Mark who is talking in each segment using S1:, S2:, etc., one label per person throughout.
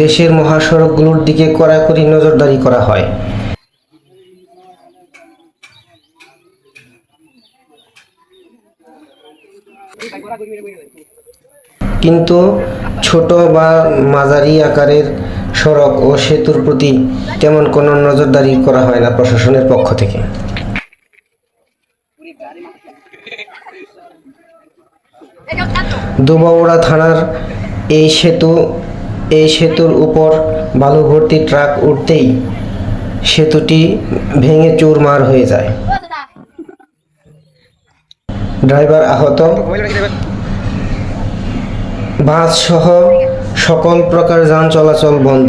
S1: দেশের মহাসড়কগুলোর দিকে কড়াকড়ি নজরদারি করা হয়। কিন্তু ছোট বা মাঝারি আকারের সড়ক ও সেতুর প্রতি তেমন কোনো নজরদারি করা হয় না প্রশাসনের পক্ষ থেকে। দুবাউড়া থানার এই সেতুর উপর বালু ভর্তি ট্রাক উঠতেই সেতুটি ভেঙে চুরমার হয়ে যায়। ড্রাইভার আহত, বাস সহ সকল প্রকার যান চলাচল বন্ধ।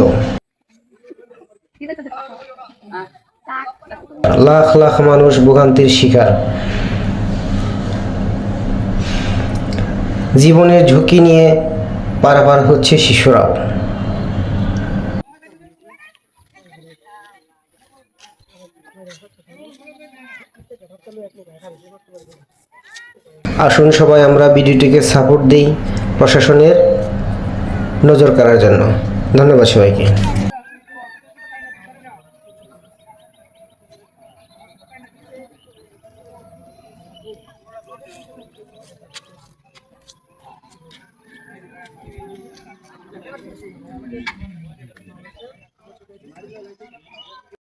S1: লাখ লাখ মানুষ ভোগান্তির শিকার। জীবনের ঝুঁকি নিয়ে পারাপার হচ্ছে শিশুরাও। আসুন সবাই আমরা ভিডিওটিকে সাপোর্ট দেই প্রশাসনের নজর কাড়ার জন্য। ধন্যবাদ সবাইকে।